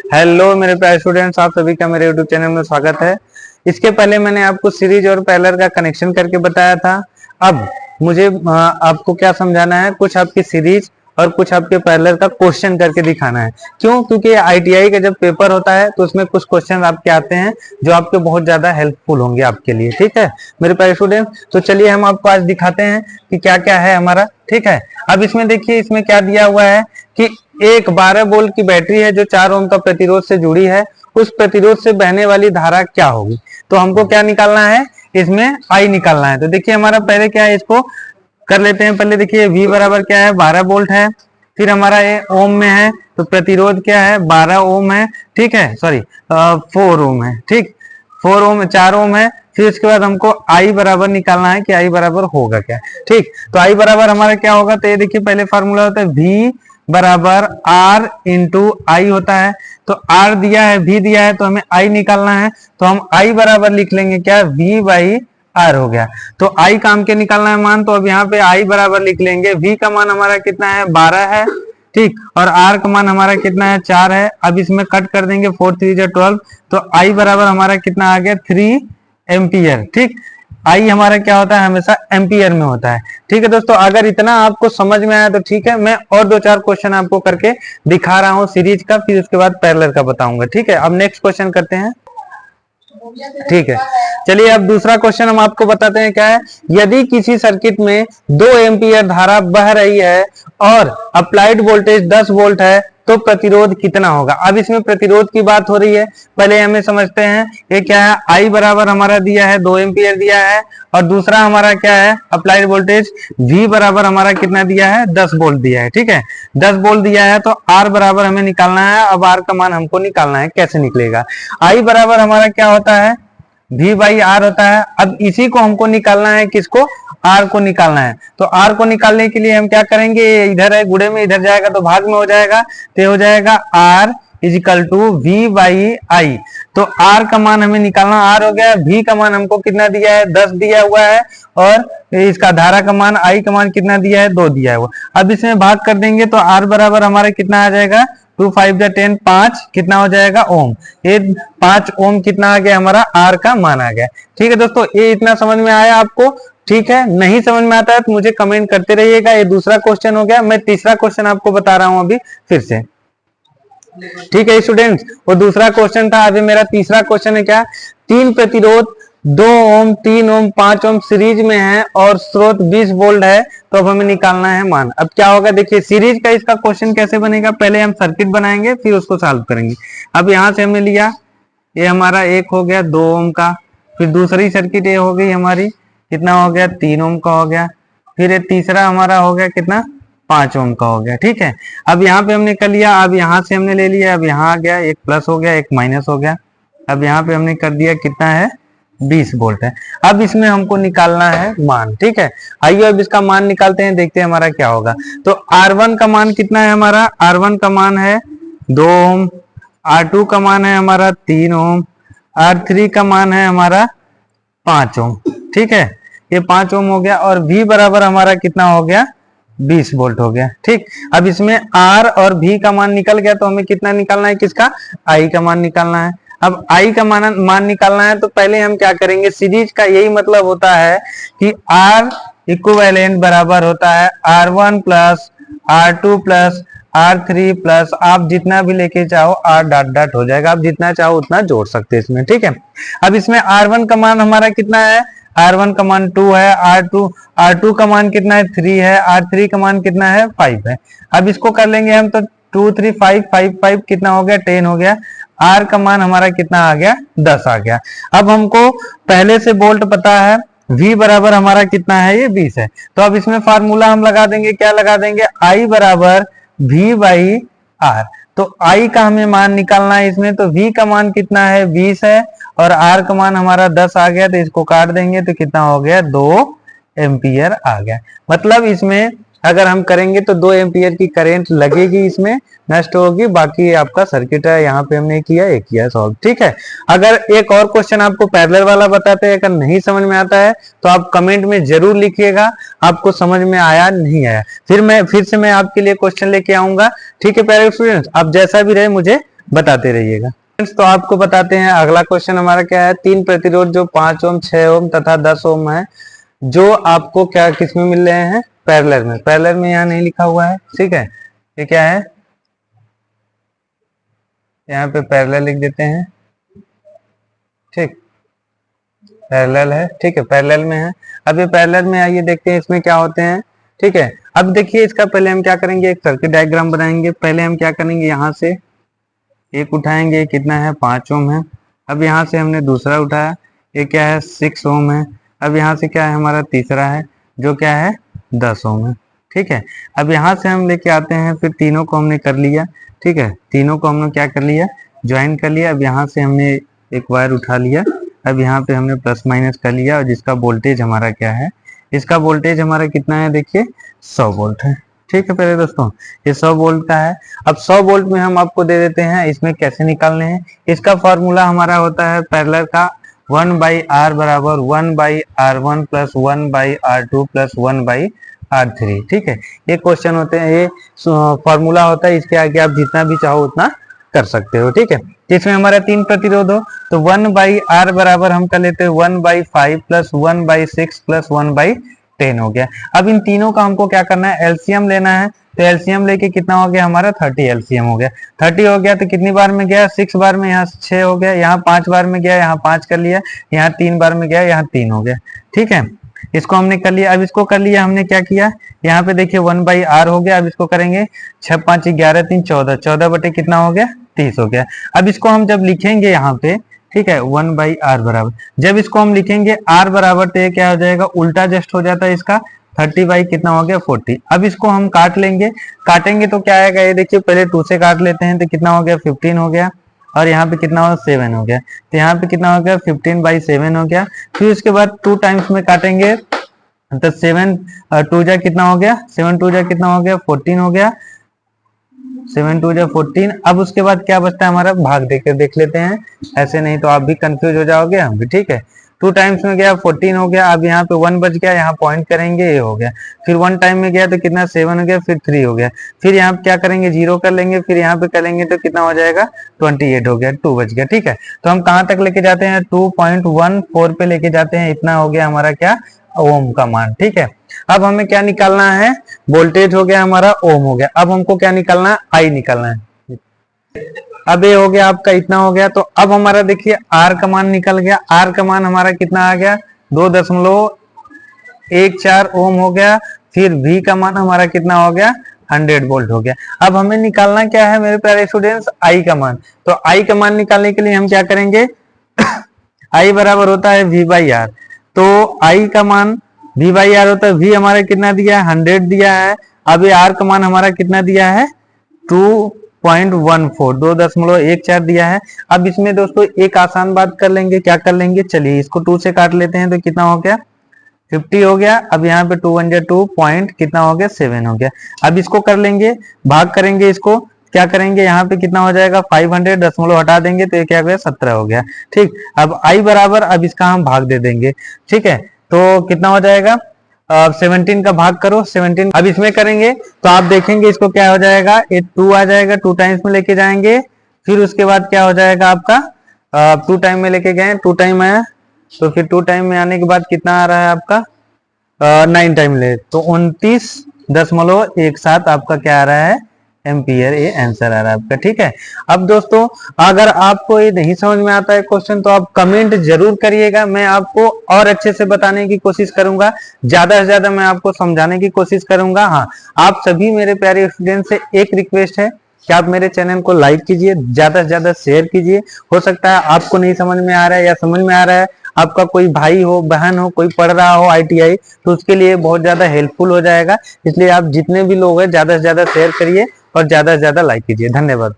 Hello मेरे प्यारे students, आप सभी का मेरे यूट्यूब चैनल में स्वागत है। इसके पहले मैंने आपको सीरीज और पैरेलल का कनेक्शन करके बताया था। अब मुझे आपको क्या समझाना है, कुछ आपकी सीरीज और कुछ आपके पैरेलल का क्वेश्चन करके दिखाना है। क्यों? क्योंकि आईटीआई का जब पेपर होता है तो उसमें कुछ क्वेश्चन आपके आते हैं जो आपके बहुत ज्यादा हेल्पफुल होंगे आपके लिए। ठीक है मेरे प्यारे स्टूडेंट, तो चलिए हम आपको आज दिखाते हैं कि क्या क्या है हमारा। ठीक है, अब इसमें देखिए, इसमें क्या दिया हुआ है कि एक 12 वोल्ट की बैटरी है जो 4 ओम का प्रतिरोध से जुड़ी है। उस प्रतिरोध से बहने वाली धारा क्या होगी? तो हमको क्या निकालना है, इसमें आई निकालना है। तो देखिए हमारा पहले क्या है, इसको कर लेते हैं। पहले देखिए V बराबर क्या है, 12 वोल्ट है। फिर हमारा ये ओम में है तो प्रतिरोध क्या है, 12 ओम है। ठीक है, सॉरी 4 ओम है। ठीक, 4 ओम, 4 ओम है। फिर उसके बाद हमको आई बराबर निकालना है कि आई बराबर होगा क्या। ठीक, तो आई बराबर हमारा क्या होगा, तो ये देखिए पहले फार्मूला होता है V बराबर R इंटू आई होता है। तो R दिया है, V दिया है, तो हमें I निकालना है। तो हम I बराबर लिख लेंगे क्या, V बाई R हो गया। तो I काम के निकालना है मान, तो अब यहाँ पे I बराबर लिख लेंगे। V का मान हमारा कितना है, 12 है। ठीक, और R का मान हमारा कितना है, 4 है। अब इसमें कट कर देंगे, 4 3 12, तो I बराबर हमारा कितना आ गया, 3 एम्पियर। ठीक, आई हमारा क्या होता है, हमेशा एम्पियर में होता है। ठीक है दोस्तों, अगर इतना आपको समझ में आया तो ठीक है, मैं और 2-4 क्वेश्चन आपको करके दिखा रहा हूँ सीरीज का, फिर उसके बाद पैरेलल का बताऊंगा। ठीक है, अब नेक्स्ट क्वेश्चन करते हैं। ठीक है, चलिए अब दूसरा क्वेश्चन हम आपको बताते हैं क्या है। यदि किसी सर्किट में 2 एम्पियर धारा बह रही है और अप्लाइड वोल्टेज 10 वोल्ट है तो प्रतिरोध कितना होगा। अब इसमें प्रतिरोध की बात हो रही है, पहले हमें समझते हैं ये क्या है। आई बराबर हमारा दिया है 2 एम्पियर दिया है, और दूसरा हमारा क्या है, अप्लाइड वोल्टेज V बराबर हमारा कितना दिया है, 10 वोल्ट दिया है। ठीक है, 10 वोल्ट दिया है, तो R बराबर हमें निकालना है। अब R का मान हमको निकालना है, कैसे निकलेगा। आई बराबर हमारा क्या होता है, V बाई R होता है। अब इसी को हमको निकालना है, किसको, R को निकालना है। तो R को निकालने के लिए हम क्या करेंगे, इधर है गुणे में, इधर जाएगा तो भाग में हो जाएगा, तो हो जाएगा R is equal to V by I. तो R का मान हमें निकालना, R हो गया। V का मान हमको कितना दिया है, 10 दिया हुआ है, और इसका धारा का मान, I का मान कितना दिया है, 2 दिया है वो। अब इसमें भाग कर देंगे तो R बराबर हमारा कितना आ जाएगा, 2 5 10, 5 कितना हो जाएगा, ओम। ये 5 ओम कितना आ गया, हमारा R का मान आ गया। ठीक है दोस्तों, ये इतना समझ में आया आपको। ठीक है, नहीं समझ में आता है तो मुझे कमेंट करते रहिएगा। ये दूसरा क्वेश्चन हो गया। मैं तीसरा क्वेश्चन आपको बता रहा हूं अभी फिर से। ठीक है स्टूडेंट्स, वो दूसरा क्वेश्चन था, अभी मेरा तीसरा क्वेश्चन है क्या, 3 प्रतिरोध 2 ओम 3 ओम 5 ओम सीरीज में है और स्रोत 20 वोल्ट है, तो अब हमें निकालना है मान। अब क्या होगा, देखिए सीरीज का इसका क्वेश्चन कैसे बनेगा, पहले हम सर्किट बनाएंगे फिर उसको सॉल्व करेंगे। अब यहां से हमने लिया, ये हमारा एक हो गया 2 ओम का, फिर दूसरी सर्किट ये हो गई हमारी, कितना हो गया, 3 ओम का हो गया। फिर ये तीसरा हमारा हो गया कितना, 5 ओम का हो गया। ठीक है, अब यहाँ पे हमने कर लिया, अब यहाँ से हमने ले लिया, अब यहाँ आ गया, एक प्लस हो गया एक माइनस हो गया। अब यहाँ पे हमने कर दिया, कितना है, 20 वोल्ट है। अब इसमें हमको निकालना है मान। ठीक है, आइए अब इसका मान निकालते हैं, देखते हैं हमारा क्या होगा। तो R1 का मान कितना है हमारा, R1 का मान है 2 ओम, R2 का मान है हमारा 3 ओम, R3 का मान है हमारा 5 ओम। ठीक है, ये 5 ओम हो गया, और V बराबर हमारा कितना हो गया, 20 वोल्ट हो गया। ठीक, अब इसमें R और V का मान निकल गया, तो हमें कितना निकालना है, किसका, I का मान निकालना है। अब I का मान निकालना है, तो पहले हम क्या करेंगे, सीरीज का यही मतलब होता है कि R इक्विवेलेंट बराबर होता है R1 plus R2 plus R3 plus, आप जितना भी लेके चाहो R डॉट डॉट हो जाएगा, आप जितना चाहो उतना जोड़ सकते हैं इसमें। ठीक है, अब इसमें R1 का मान हमारा कितना है, R1 का मान 2 है, R2 का मान कितना है, 3 है, R3 का मान कितना है, 5 है। अब इसको कर लेंगे हम, तो 2 3 5 5 5 कितना हो गया, 10 हो गया। R का मान हमारा कितना आ गया, 10 आ गया। अब हमको पहले से वोल्ट पता है, V बराबर हमारा कितना है, ये 20 है। तो अब इसमें फार्मूला हम लगा देंगे, क्या लगा देंगे, I बराबर V बाई R। तो I का हमें मान निकालना है इसमें, तो V का मान कितना है, 20 है, और R का मान हमारा 10 आ गया, तो इसको काट देंगे तो कितना हो गया, 2 एम्पियर आ गया। मतलब इसमें अगर हम करेंगे तो 2 एम्पियर की करंट लगेगी, इसमें नष्ट होगी। बाकी आपका सर्किट है, यहाँ पे हमने किया सॉल्व। ठीक है, अगर एक और क्वेश्चन आपको पैरेलल वाला बताते हैं, अगर नहीं समझ में आता है तो आप कमेंट में जरूर लिखिएगा आपको समझ में आया नहीं आया, फिर से मैं आपके लिए क्वेश्चन लेके आऊंगा। ठीक है प्यारे स्टूडेंट्स, आप जैसा भी रहे मुझे बताते रहिएगा। तो आपको बताते हैं अगला क्वेश्चन हमारा क्या है। 3 प्रतिरोध जो 5 ओम, 6 ओम तथा 10 ओम है, जो आपको क्या किस में मिल रहे हैं, पैरेलल में। पैरेलल में यहाँ नहीं लिखा हुआ है, ठीक है, ये क्या है, यहाँ पे पैरेलल लिख देते हैं, ठीक, पैरेलल है, ठीक है, पैरेलल में है। अब ये पैरेलल में आइए देखते हैं इसमें क्या होते हैं, ठीक है। अब देखिए इसका पहले हम क्या करेंगे, एक सर्किट डायग्राम बनाएंगे। पहले हम क्या करेंगे, यहाँ से एक उठाएंगे, कितना है, 5 ओम है। अब यहाँ से हमने दूसरा उठाया, ये क्या है, 6 ओम है। अब यहाँ से क्या है, हमारा तीसरा है जो क्या है, 10 ओम है, ठीक है। अब यहाँ से हम लेके आते हैं, फिर तीनों को हमने कर लिया, ठीक है, तीनों को हमने क्या कर लिया, ज्वाइन कर लिया। अब यहाँ से हमने एक वायर उठा लिया, अब यहाँ पे हमने प्लस माइनस कर लिया, और जिसका वोल्टेज हमारा क्या है, इसका वोल्टेज हमारा कितना है, देखिए 100 वोल्ट है, ठीक है। पहले दोस्तों ये 100 वोल्ट का है। अब 100 वोल्ट में हम आपको दे देते हैं, इसमें कैसे निकालने हैं। इसका फॉर्मूला हमारा होता है पैरेलल का 1/R बराबर 1/R1 plus 1/R2 plus 1/R3, ठीक है। ये क्वेश्चन होते हैं, ये फॉर्मूला होता है, इसके आगे आप जितना भी चाहो उतना कर सकते हो, ठीक है। इसमें हमारा 3 प्रतिरोध हो तो 1/R बराबर हम कर लेते हैं 1/5 प्लस 1/6 प्लस 1/10 हो गया। अब इन तीनों का हमको क्या करना है, एलसीएम लेना है। तो एलसीएम लेके कितना हो गया हमारा, 30 एलसीएम हो गया। 30 हो गया तो कितनी बार में गया, 6 बार में, यहाँ 6 हो गया, यहाँ 5 बार में गया, यहाँ 5 कर लिया, यहाँ 3 बार में गया, यहाँ 3 हो गया, ठीक है। इसको हमने कर लिया। अब इसको कर लिया, हमने क्या किया, यहाँ पे देखिए 1/R हो गया। अब इसको करेंगे 6 5 11 3 14, 14 बटे कितना हो गया, 30 हो गया। अब इसको हम जब लिखेंगे यहाँ पे, ठीक है, 1/R बराबर, जब इसको हम लिखेंगे R बराबर, तो ये क्या हो जाएगा, उल्टा जस्ट हो जाता है इसका, 30 बाई कितना हो गया, 40। अब इसको हम काट लेंगे, काटेंगे तो क्या आएगा, ये देखिए पहले 2 से काट लेते हैं, तो कितना हो गया, 15 हो गया, और यहाँ पे कितना हो, 7 हो गया। तो यहाँ पे कितना हो गया, 15/7 हो गया। फिर उसके बाद 2 टाइम्स में काटेंगे, तो 7 2 जा कितना हो गया, 7 2 जा कितना हो गया, 14 हो गया, 7 2 जा 14। अब उसके बाद क्या बचता है हमारा, भाग देकर देख लेते हैं, ऐसे नहीं तो आप भी कंफ्यूज हो जाओगे, हम भी, ठीक है। 2 टाइम्स में गया 14 हो गया। अब यहाँ पे 1 बच गया, यहाँ पॉइंट करेंगे, ये हो गया। फिर 1 टाइम में गया तो कितना, 7 हो गया, फिर 3 हो गया। फिर यहाँ पे क्या करेंगे, 0 कर लेंगे, फिर यहाँ पे करेंगे तो कितना हो जाएगा, 28 हो गया, 2 बच गया, ठीक है। तो हम कहाँ तक लेके जाते हैं, 2.14 पे लेके जाते हैं। इतना हो गया हमारा क्या, ओम का मान, ठीक है। अब हमें क्या निकालना है, वोल्टेज हो गया हमारा, ओम हो गया। अब हमको क्या निकालना है, आई निकालना है। अब ये हो गया आपका, इतना हो गया। तो अब हमारा देखिए आर का मान निकल गया। आर का मान हमारा कितना आ गया, 2.14 ओम हो गया। फिर V का मान हमारा कितना हो गया, 100 वोल्ट हो गया। अब हमें निकालना क्या है मेरे प्यारे स्टूडेंट्स, I का मान। तो I का मान निकालने के लिए हम क्या करेंगे, I बराबर होता है V/R। तो I का मान V/R होता है, V हमारा कितना दिया है, 100 दिया है। अब ये R का मान हमारा कितना दिया है, 2.14 दिया है। अब इसमें दोस्तों एक आसान बात कर लेंगे, क्या कर लेंगे, चलिए इसको 2 से काट लेते हैं, तो कितना हो गया, 50 हो गया। अब यहाँ पे 2 1 2 पॉइंट कितना हो गया, 7 हो गया। अब इसको कर लेंगे, भाग करेंगे, इसको क्या करेंगे, यहाँ पे कितना हो जाएगा, 500 दशमलव हटा देंगे तो ये क्या हो गया, 17 हो गया, ठीक। अब I बराबर, अब इसका हम भाग दे देंगे, ठीक है। तो कितना हो जाएगा, 17 का भाग करो, 17। अब इसमें करेंगे तो आप देखेंगे इसको क्या हो जाएगा, ये 2 आ जाएगा, 2 टाइम्स में लेके जाएंगे। फिर उसके बाद क्या हो जाएगा आपका, 2 टाइम में लेके गए, 2 टाइम आया, तो फिर 2 टाइम में आने के बाद कितना आ रहा है आपका, 9 टाइम ले, तो 29.17 आपका क्या आ रहा है, एम्पियर, ये आंसर आ रहा है आपका, ठीक है। अब दोस्तों अगर आपको ये नहीं समझ में आता है क्वेश्चन, तो आप कमेंट जरूर करिएगा, मैं आपको और अच्छे से बताने की कोशिश करूंगा, ज्यादा से ज्यादा मैं आपको समझाने की कोशिश करूंगा। हाँ, आप सभी मेरे प्यारे स्टूडेंट से एक रिक्वेस्ट है कि आप मेरे चैनल को लाइक कीजिए, ज्यादा से ज्यादा शेयर कीजिए। हो सकता है आपको नहीं समझ में आ रहा है या समझ में आ रहा है, आपका कोई भाई हो, बहन हो, कोई पढ़ रहा हो ITI, तो उसके लिए बहुत ज्यादा हेल्पफुल हो जाएगा। इसलिए आप जितने भी लोग हैं ज्यादा से ज्यादा शेयर करिए और ज्यादा से ज्यादा लाइक कीजिए। धन्यवाद।